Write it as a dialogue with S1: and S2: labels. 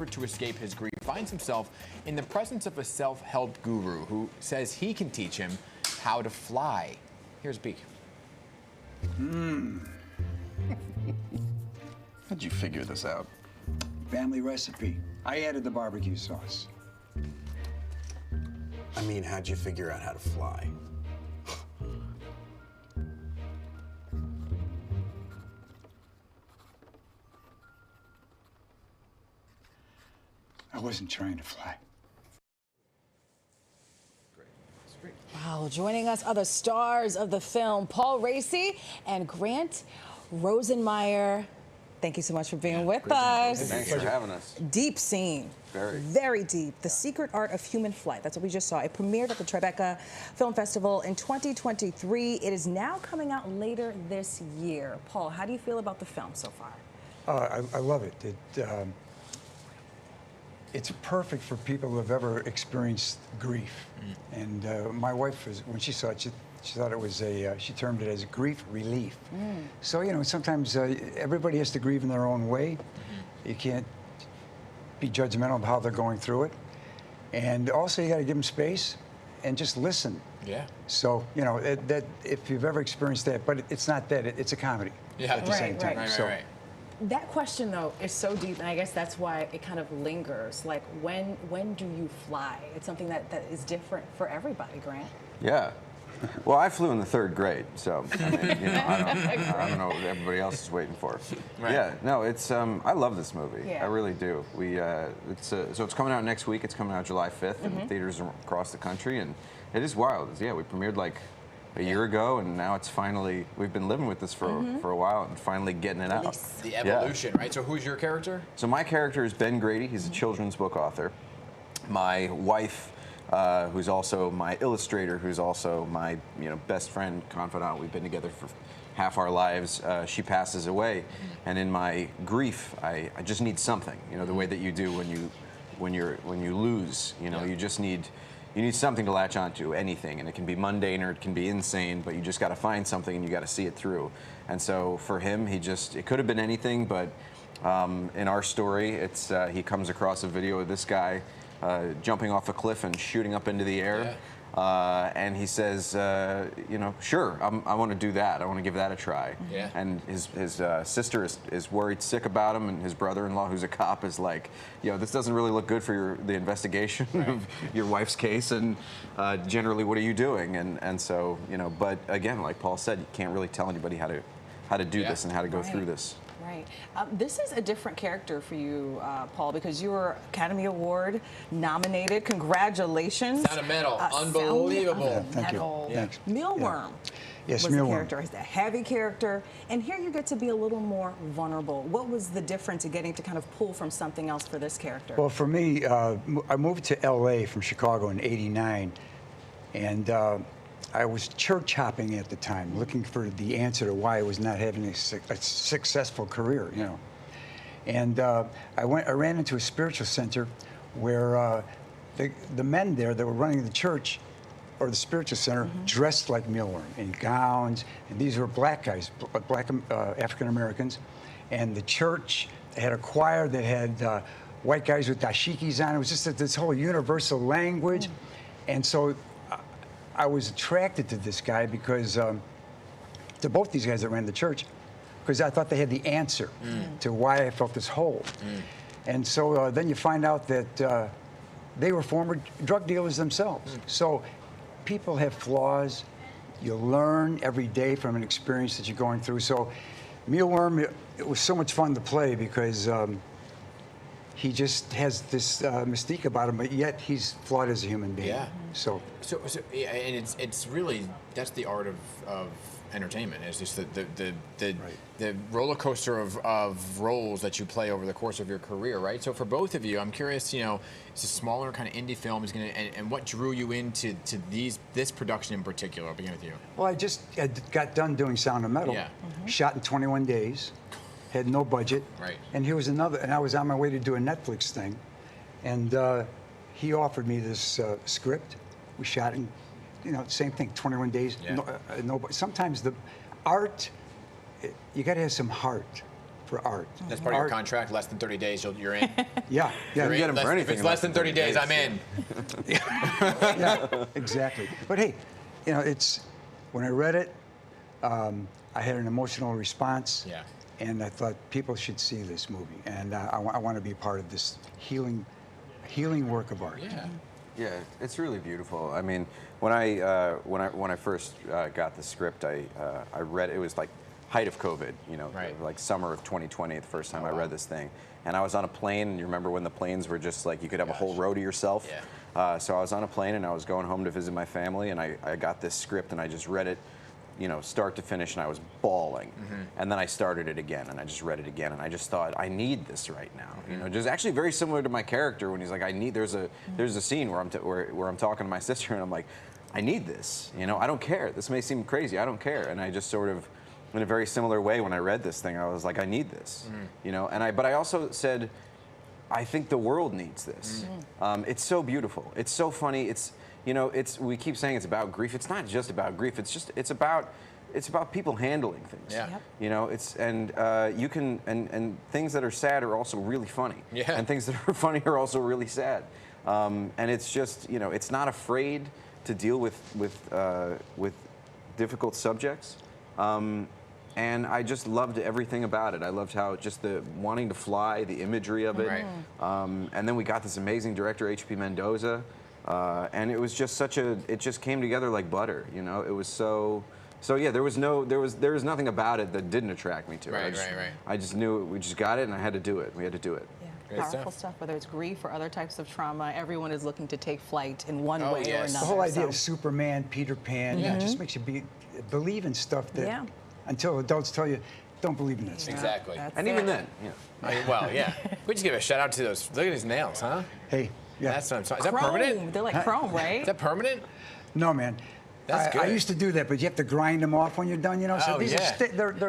S1: To escape his grief, finds himself in the presence of a self-help guru who says he can teach him how to fly. Here's a peek.
S2: How'd you figure this out?
S3: Family recipe. I added the barbecue sauce.
S2: I mean, how'd you figure out how to fly?
S3: I wasn't trying to fly.
S4: Wow, joining us are the stars of the film, Paul Raci and Grant Rosenmeyer. Thank you so much for being with us.
S2: Thanks for having us.
S4: Deep scene. Very deep. The Secret Art of Human Flight. That's what we just saw. It premiered at the Tribeca Film Festival in 2023. It is now coming out later this year. Paul, how do you feel about the film so far?
S3: I love it. It's perfect for people who have ever experienced grief. And my wife, when she saw it, she thought it was she termed it as grief relief. So, you know, sometimes everybody has to grieve in their own way. You can't be judgmental of how they're going through it. And also, you got to give them space and just listen.
S1: Yeah.
S3: So, you know, that if you've ever experienced that, but it's not that, it's a comedy at the same time.
S1: Right.
S4: That question, though, is so deep, and I guess that's why it kind of lingers. Like, when do you fly? It's something that is different for everybody, Grant.
S2: Yeah. Well, I flew in the 3rd grade, so I mean, you know, I don't know what everybody else is waiting for.
S1: Right.
S2: Yeah, no, it's I love this movie.
S4: Yeah.
S2: I really do. So it's coming out next week. It's coming out July 5th in theaters across the country, and it is wild. Yeah, we premiered like a year ago, and now it's finally, we've been living with this for a while and finally getting it out.
S1: The evolution, right? So who's your character?
S2: So my character is Ben Grady. He's a children's book author. My wife, who's also my illustrator, who's also my best friend, confidant. We've been together for half our lives. She passes away, and in my grief, I just need something. You know, the way that you do when you lose. You know, you just need. You need something to latch onto, anything, and it can be mundane or it can be insane, but you just got to find something and you got to see it through. And so for him, it could have been anything, but in our story, it's he comes across a video of this guy jumping off a cliff and shooting up into the air. And he says, sure, I want to do that. I want to give that a try.
S1: Yeah.
S2: And his sister is worried sick about him, and his brother-in-law, who's a cop, is like, this doesn't really look good for the investigation of your wife's case, and generally, what are you doing? And so, but again, like Paul said, you can't really tell anybody how to do this and how to go through this.
S4: Right. This is a different character for you, Paul, because you were Academy Award nominated. Congratulations.
S1: Sound of Metal. Unbelievable.
S3: Thank you. Thanks.
S4: Mealworm
S3: Yes,
S4: was the
S3: Mealworm.
S4: character. It's a heavy character. And here you get to be a little more vulnerable. What was the difference in getting to kind of pull from something else for this character?
S3: Well, for me, I moved to LA from Chicago in '89, and I was church hopping at the time, looking for the answer to why I was not having a successful career, And I ran into a spiritual center where the men there that were running the church, or the spiritual center, dressed like Mealworm in gowns, and these were black guys, African Americans, and the church had a choir that had white guys with dashikis on. It was just this whole universal language, and so I was attracted to this guy because, to both these guys that ran the church, because I thought they had the answer to why I felt this hole. And so then you find out that they were former drug dealers themselves. So people have flaws. You learn every day from an experience that you're going through. So Mealworm, it was so much fun to play because he just has this mystique about him, but yet he's flawed as a human being.
S1: Yeah.
S3: So
S1: yeah, and it's really, that's the art of entertainment. It's just the roller coaster of roles that you play over the course of your career, right? So for both of you, I'm curious, it's a smaller kind of indie film, and what drew you into this production in particular? I'll begin with you.
S3: Well, I got done doing Sound of Metal.
S1: Yeah.
S3: Shot in 21 days. Had no budget.
S1: Right.
S3: And here was another, and I was on my way to do a Netflix thing, and he offered me this script. We shot in, same thing, 21 days.
S1: Yeah.
S3: No, sometimes the art, you got to have some heart for art.
S1: That's part of your contract. Less than 30 days, you're in.
S3: Yeah, yeah.
S2: You get him for anything.
S1: If it's less than 30 days, I'm in.
S3: Yeah, exactly. But hey, you know, it's when I read it, I had an emotional response.
S1: Yeah.
S3: And I thought people should see this movie, and I want to be part of this healing work of art.
S1: Yeah.
S2: Yeah, it's really beautiful. I mean, when I first got the script, I read it was like height of COVID, you know,
S1: Right.
S2: like summer of 2020, the first time I
S1: wow.
S2: read this thing, and I was on a plane. And you remember when the planes were just like you could have a whole row to yourself.
S1: Yeah.
S2: So I was on a plane and I was going home to visit my family, and I got this script and I just read it, you know, start to finish, and I was bawling. And then I started it again, and I just read it again, and I just thought, I need this right now. You know, just actually very similar to my character when he's like, there's a scene where I'm talking to my sister, and I'm like, I need this. You know, I don't care. This may seem crazy. I don't care. And I just sort of, in a very similar way, when I read this thing, I was like, I need this. You know, but I also said, I think the world needs this. It's so beautiful. It's so funny. It's, you know, we keep saying it's about grief. It's not just about grief. It's about people handling things.
S1: Yeah. Yep.
S2: You know, you can and things that are sad are also really funny.
S1: Yeah.
S2: And things that are funny are also really sad. And it's just, you know, it's not afraid to deal with difficult subjects. And I just loved everything about it. I loved how just the wanting to fly, the imagery of it.
S1: Right.
S2: And then we got this amazing director, H.P. Mendoza. And it was just it just came together like butter, you know? It was so yeah, there was nothing about it that didn't attract me to it.
S1: Right.
S2: I just knew we just got it and I had to do it. We had to do it.
S1: Great
S5: Powerful stuff, whether it's grief or other types of trauma. Everyone is looking to take flight in one way or
S1: yes.
S5: another.
S3: The whole idea
S5: so.
S3: of Superman, Peter Pan, it just makes you believe in stuff that until adults tell you, don't believe in this.
S1: Exactly.
S2: And even then, yeah.
S1: I mean, well, yeah. We just give a shout out to those. Look at his nails, huh?
S3: Hey, yeah.
S1: That's what I'm talking. Is that
S5: Chrome.
S1: permanent?
S5: They're like chrome, right?
S1: Is that permanent?
S3: No, man.
S1: That's
S3: I
S1: good.
S3: used to do that, but you have to grind them off when you're done, you know? So
S1: Oh,
S3: these
S1: yeah.
S3: are they're